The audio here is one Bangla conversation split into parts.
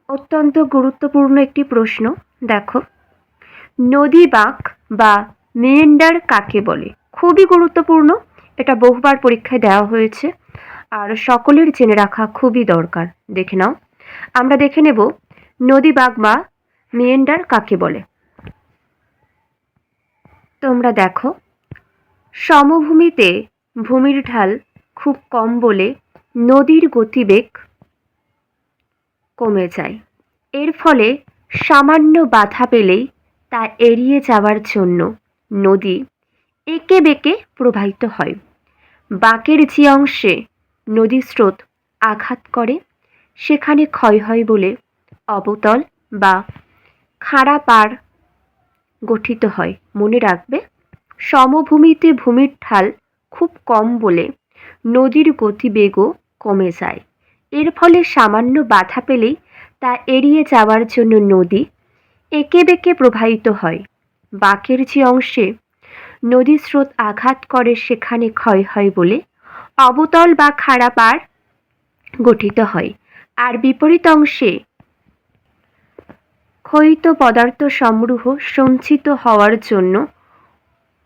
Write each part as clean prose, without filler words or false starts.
অত্যন্ত গুরুত্বপূর্ণ একটি প্রশ্ন। দেখো, নদী বাঁক বা মেয়েন্ডার কাকে বলে? খুবই গুরুত্বপূর্ণ। এটা বহুবার পরীক্ষায় দেওয়া হয়েছে আর সকলের জেনে রাখা খুবই দরকার। দেখে নাও, আমরা দেখে নেব নদী বাঁক বা মেয়েন্ডার কাকে বলে। তোমরা দেখো, সমভূমিতে ভূমির ঢাল খুব কম বলে নদীর গতিবেগ কমে যায়। এর ফলে সামান্য বাধা পেলেই তা এড়িয়ে যাওয়ার জন্য নদী এঁকে বেঁকে প্রবাহিত হয়। বাঁকের যে অংশে নদী স্রোত আঘাত করে সেখানে ক্ষয় হয় বলে অবতল বা খাড়া পাড় গঠিত হয়। মনে রাখবে, সমভূমিতে ভূমির ঢাল খুব কম বলে নদীর গতিবেগও কমে যায়। এর ফলে সামান্য বাধা পেলেই তা এড়িয়ে যাওয়ার জন্য নদী এঁকে বেঁকে প্রবাহিত হয়। বাঁকের যে অংশে নদী স্রোত আঘাত করে সেখানে ক্ষয় হয় বলে অবতল বা খাড়া পাড় গঠিত হয়। আর বিপরীত অংশে ক্ষয়িত পদার্থ সমূহ সঞ্চিত হওয়ার জন্য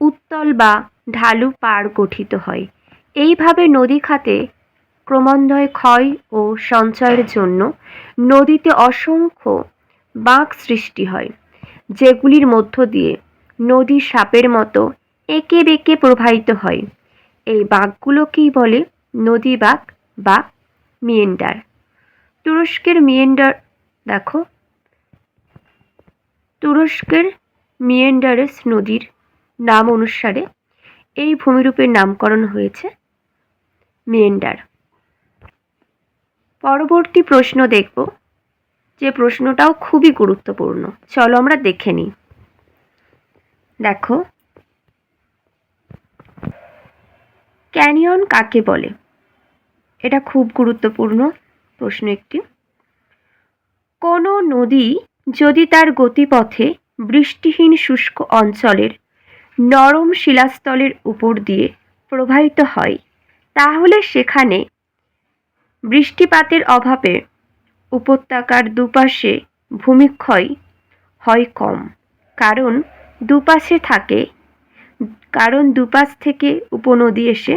উত্তল বা ঢালু পাড় গঠিত হয়। এইভাবে নদী খাতে ক্রমান্বয়ে ক্ষয় ও সঞ্চয়ের জন্য নদীতে অসংখ্য বাঁক সৃষ্টি হয়, যেগুলির মধ্য দিয়ে নদী সাপের মতো এঁকে বেঁকে প্রবাহিত হয়। এই বাঁকগুলোকেই বলে নদী বাঁক বা মিয়েন্ডার। তুরস্কের মিয়েন্ডার দেখো, তুরস্কের মিয়েন্ডারেস নদীর নাম অনুসারে এই ভূমিরূপের নামকরণ হয়েছে মিয়েন্ডার। পরবর্তী প্রশ্ন দেখব, যে প্রশ্নটাও খুবই গুরুত্বপূর্ণ। চলো আমরা দেখে নিই। দেখো, ক্যানিয়ন কাকে বলে? এটা খুব গুরুত্বপূর্ণ প্রশ্ন একটি। কোনো নদী যদি তার গতিপথে বৃষ্টিহীন শুষ্ক অঞ্চলের নরম শিলাস্তলের উপর দিয়ে প্রবাহিত হয়, তাহলে সেখানে বৃষ্টিপাতের অভাবে উপত্যকার দুপাশে ভূমিক্ষয় হয় কম। কারণ দুপাশ থেকে উপনদী এসে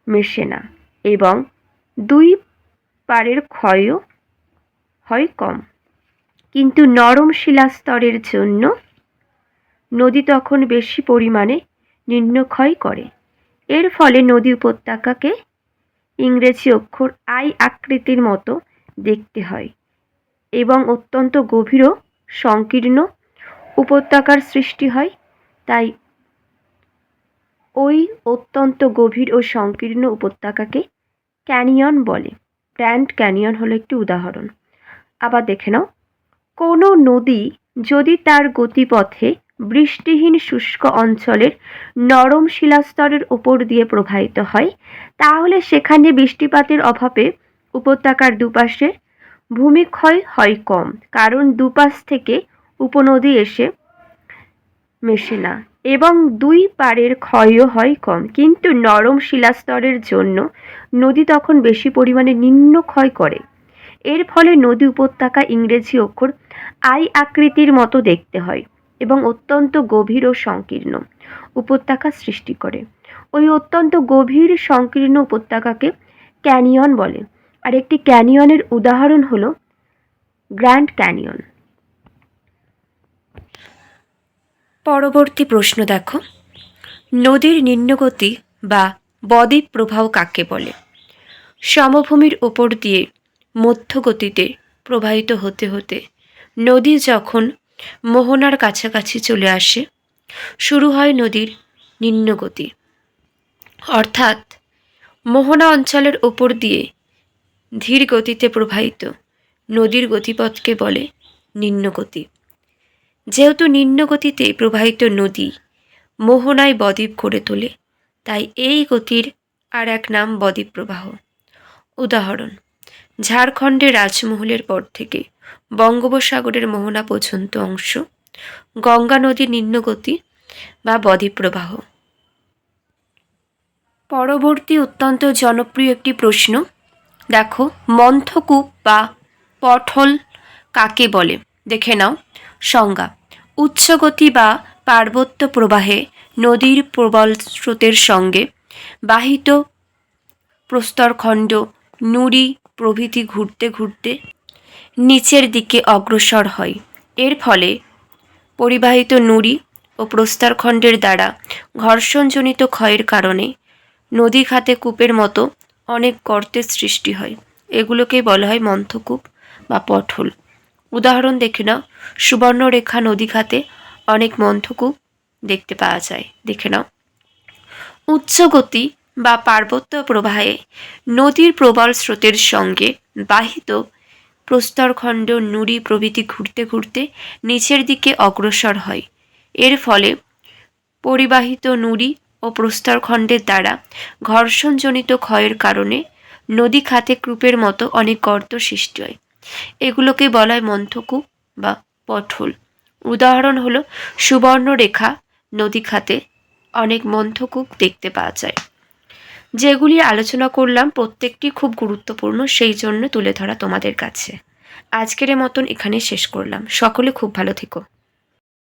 মেশে না এবং দুই পাড়ের ক্ষয়ও হয় কম। কিন্তু নরম শিলাস্তরের জন্য নদী তখন বেশি পরিমাণে নিম্নক্ষয় করে। এর ফলে নদী উপত্যকাকে ইংরেজি অক্ষর আই আকৃতির মতো দেখতে হয় এবং অত্যন্ত গভীর ও সংকীর্ণ উপত্যকার সৃষ্টি হয়। তাই ওই অত্যন্ত গভীর ও সংকীর্ণ উপত্যকাকে ক্যানিয়ন বলে। গ্র্যান্ড ক্যানিয়ন হলো একটি উদাহরণ। আবার দেখে নাও, কোনো নদী যদি তার গতিপথে বৃষ্টিহীন শুষ্ক অঞ্চলের নরম শিলাস্তরের উপর দিয়ে প্রবাহিত হয়, তাহলে সেখানে বৃষ্টিপাতের অভাবে উপত্যকার দুপাশে ভূমিক্ষয় হয় কম। কারণ দুপাশ থেকে উপনদী এসে মেশে না এবং দুই পাড়ের ক্ষয়ও হয় কম। কিন্তু নরম শিলাস্তরের জন্য নদী তখন বেশি পরিমাণে নিম্নক্ষয় করে। এর ফলে নদী উপত্যকা ইংরেজি অক্ষর আই আকৃতির মতো দেখতে হয় এবং অত্যন্ত গভীর ও সংকীর্ণ উপত্যকা সৃষ্টি করে। ওই অত্যন্ত গভীর সংকীর্ণ উপত্যকাকে ক্যানিয়ন বলে। আর একটি ক্যানিয়নের উদাহরণ হলো গ্র্যান্ড ক্যানিয়ন। পরবর্তী প্রশ্ন দেখো, নদীর নিম্নগতি বা বদ্বীপ প্রবাহ কাকে বলে? সমভূমির ওপর দিয়ে মধ্যগতিতে প্রবাহিত হতে হতে নদী যখন মোহনার কাছাকাছি চলে আসে, শুরু হয় নদীর নিম্নগতি। অর্থাৎ মোহনা অঞ্চলের ওপর দিয়ে ধীর গতিতে প্রবাহিত নদীর গতিপথকে বলে নিম্নগতি। যেহেতু নিম্নগতিতে প্রবাহিত নদী মোহনায় বদ্বীপ গড়ে তোলে, তাই এই গতির আর এক নাম বদ্বীপ প্রবাহ। উদাহরণ, ঝাড়খণ্ডের রাজমহলের পর থেকে বঙ্গোপসাগরের মোহনা পর্যন্ত অংশ গঙ্গা নদীর নিম্নগতি বা বদ্বীপ প্রবাহ। পরবর্তী অত্যন্ত জনপ্রিয় একটি প্রশ্ন, দেখো, মন্থকূপ বা পটহোল কাকে বলে দেখে নাও। সংজ্ঞা: উচ্চগতি বা পার্বত্য প্রবাহে নদীর প্রবল স্রোতের সঙ্গে বাহিত প্রস্তরখণ্ড, নুড়ি প্রভৃতি ঘুরতে ঘুরতে নিচের দিকে অগ্রসর হয়। এর ফলে পরিবাহিত নুড়ি ও প্রস্তরখণ্ডের দ্বারা ঘর্ষণজনিত ক্ষয়ের কারণে নদী খাতে কূপের মতো অনেক গর্তের সৃষ্টি হয়। এগুলোকেই বলা হয় মন্থকূপ বা পটহোল। উদাহরণ দেখে নাও। সুবর্ণরেখা নদী খাতে অনেক মন্থকূপ দেখতে পাওয়া যায়। দেখে নাও। উচ্চগতি বা পার্বত্য প্রবাহে নদীর প্রবল স্রোতের সঙ্গে বাহিত প্রস্তরখণ্ড, নুড়ি প্রভৃতি ঘুরতে ঘুরতে নিচের দিকে অগ্রসর হয়। এর ফলে পরিবাহিত নুড়ি ও প্রস্তরখণ্ডের দ্বারা ঘর্ষণজনিত ক্ষয়ের কারণে নদী খাতে কূপের মতো অনেক গর্ত সৃষ্টি হয়। এগুলোকে বলা হয় মন্থকূপ বা পটহোল। উদাহরণ হলো সুবর্ণরেখা নদী খাতে অনেক মন্থকূপ দেখতে পাওয়া যায়। যেগুলি আলোচনা করলাম প্রত্যেকটি খুব গুরুত্বপূর্ণ, সেই জন্য তুলে ধরা তোমাদের কাছে। আজকের মতন এখানে শেষ করলাম। সকলে খুব ভালো থেকো।